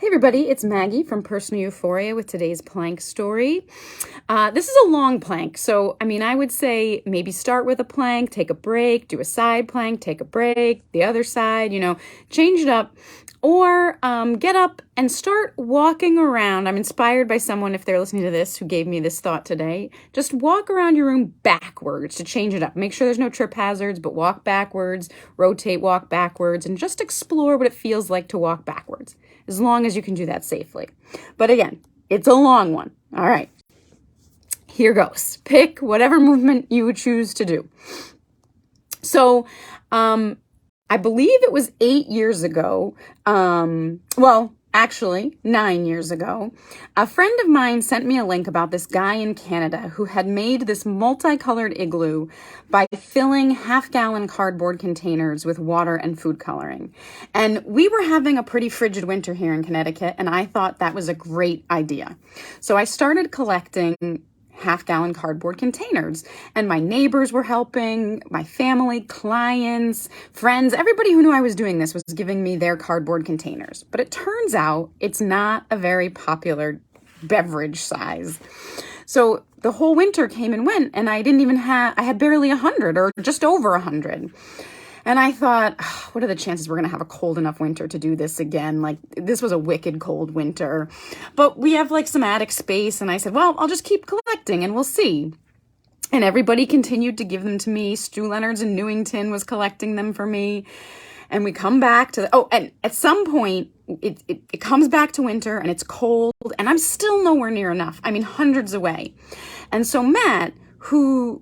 Hey everybody, it's Maggie from Personal Euphoria with today's plank story. This is a long plank, so I would say maybe start with a plank, take a break, do a side plank, take a break, the other side, change it up, or get up and start walking around. I'm inspired by someone, if they're listening to this, who gave me this thought today. Just walk around your room backwards to change it up. Make sure there's no trip hazards, but walk backwards, rotate, walk backwards, and just explore what it feels like to walk backwards, as long as you can do that safely. But again, it's a long one. All right, here goes. Pick whatever movement you would choose to do. So, I believe it was 8 years ago. Actually 9 years ago, a friend of mine sent me a link about this guy in Canada who had made this multicolored igloo by filling half-gallon cardboard containers with water and food coloring. And we were having a pretty frigid winter here in Connecticut, and I thought that was a great idea. So I started collecting half-gallon cardboard containers, and my neighbors were helping, my family, clients, friends, everybody who knew I was doing this was giving me their cardboard containers. But it turns out it's not a very popular beverage size. So the whole winter came and went, and I had barely 100 or just over 100. And I thought, what are the chances we're going to have a cold enough winter to do this again? Like, this was a wicked cold winter. But we have some attic space. And I said, well, I'll just keep collecting and we'll see. And everybody continued to give them to me. Stu Leonard's in Newington was collecting them for me. And we come back to and at some point, it comes back to winter and it's cold. And I'm still nowhere near enough. Hundreds away. And so Matt, who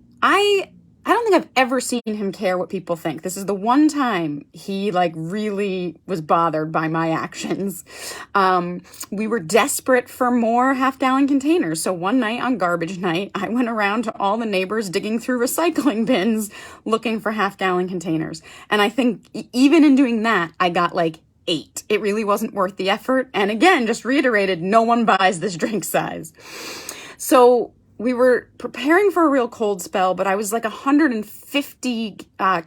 I don't think I've ever seen him care what people think. This is the one time he really was bothered by my actions. We were desperate for more half-gallon containers. So one night on garbage night, I went around to all the neighbors digging through recycling bins looking for half-gallon containers. And I think even in doing that, I got 8. It really wasn't worth the effort. And again, just reiterated, no one buys this drink size. So we were preparing for a real cold spell, but I was 150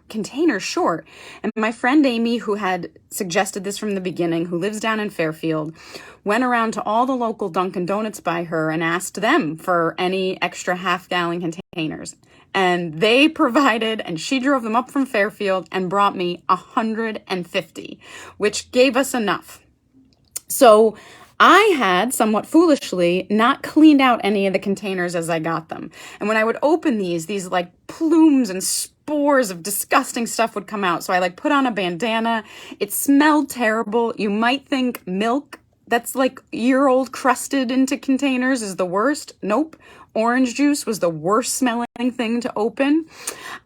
containers short. And my friend Amy, who had suggested this from the beginning, who lives down in Fairfield, went around to all the local Dunkin' Donuts by her and asked them for any extra half-gallon containers. And they provided, and she drove them up from Fairfield and brought me 150, which gave us enough. So I had, somewhat foolishly, not cleaned out any of the containers as I got them. And when I would open these plumes and spores of disgusting stuff would come out. So I put on a bandana. It smelled terrible. You might think milk that's year-old crusted into containers is the worst. Nope. Orange juice was the worst smelling thing to open.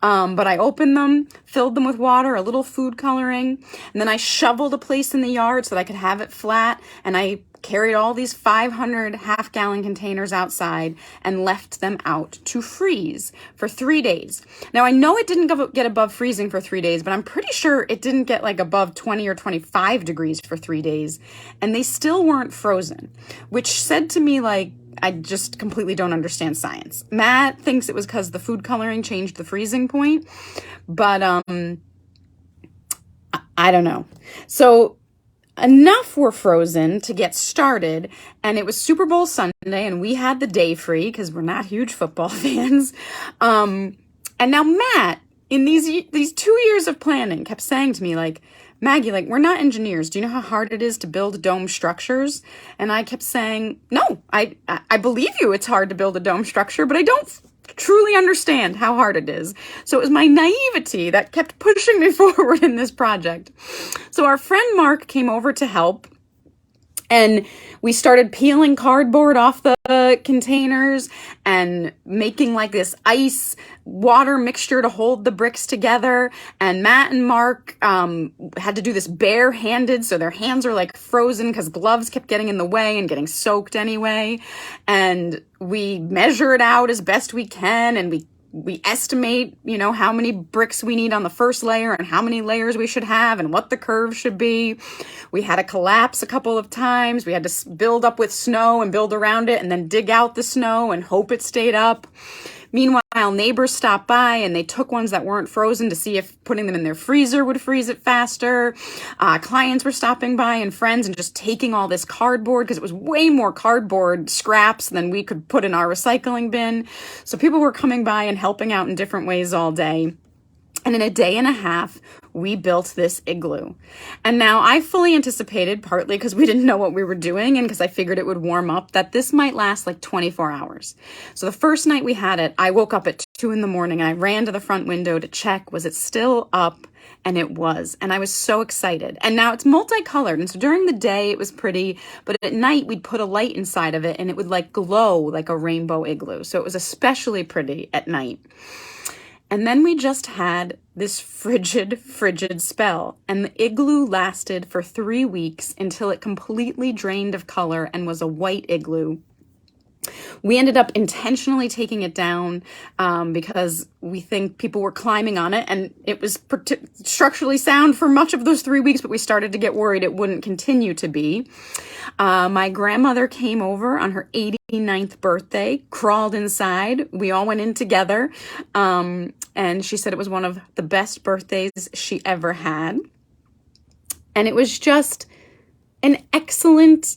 But I opened them, filled them with water, a little food coloring, and then I shoveled a place in the yard so that I could have it flat, and I carried all these 500 half-gallon containers outside and left them out to freeze for 3 days. Now, I know it didn't get above freezing for 3 days, but I'm pretty sure it didn't get above 20 or 25 degrees for 3 days, and they still weren't frozen, which said to me, I just completely don't understand science. Matt thinks it was because the food coloring changed the freezing point, but I don't know. So enough were frozen to get started, and it was Super Bowl Sunday, and we had the day free because we're not huge football fans. And now Matt, in these 2 years of planning, kept saying to me, Maggie, we're not engineers. Do you know how hard it is to build dome structures? And I kept saying, no, I believe you. It's hard to build a dome structure, but I don't truly understand how hard it is. So it was my naivety that kept pushing me forward in this project. So our friend Mark came over to help, and we started peeling cardboard off the containers and making this ice water mixture to hold the bricks together. And Matt and Mark had to do this barehanded, so their hands are frozen because gloves kept getting in the way and getting soaked anyway. And we measure it out as best we can, and we estimate, how many bricks we need on the first layer and how many layers we should have and what the curve should be. We had to collapse a couple of times. We had to build up with snow and build around it and then dig out the snow and hope it stayed up. Meanwhile, neighbors stopped by and they took ones that weren't frozen to see if putting them in their freezer would freeze it faster. Clients were stopping by and friends and just taking all this cardboard because it was way more cardboard scraps than we could put in our recycling bin. So people were coming by and helping out in different ways all day. And in a day and a half, we built this igloo. And now I fully anticipated, partly because we didn't know what we were doing and because I figured it would warm up, that this might last like 24 hours. So the first night we had it, I woke up at 2 in the morning and I ran to the front window to check, was it still up? And it was. And I was so excited. And now it's multicolored. And so during the day it was pretty, but at night we'd put a light inside of it and it would like glow like a rainbow igloo. So it was especially pretty at night. And then we just had this frigid spell. And the igloo lasted for 3 weeks until it completely drained of color and was a white igloo. We ended up intentionally taking it down because we think people were climbing on it, and it was structurally sound for much of those 3 weeks, but we started to get worried it wouldn't continue to be. My grandmother came over on her 89th birthday, crawled inside. We all went in together, and she said it was one of the best birthdays she ever had. And it was just an excellent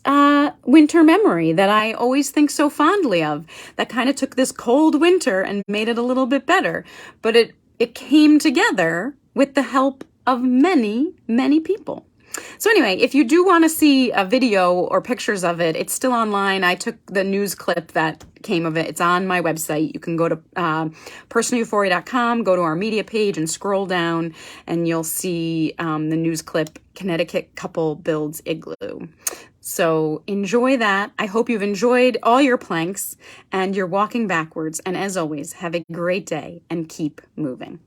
winter memory that I always think so fondly of, that kind of took this cold winter and made it a little bit better. But it came together with the help of many, many people. So anyway, if you do want to see a video or pictures of it, it's still online. I took the news clip that came of it. It's on my website. You can go to personaleuphoria.com, go to our media page and scroll down and you'll see the news clip, Connecticut couple builds igloo. So enjoy that. I hope you've enjoyed all your planks and you're walking backwards. And as always, have a great day and keep moving.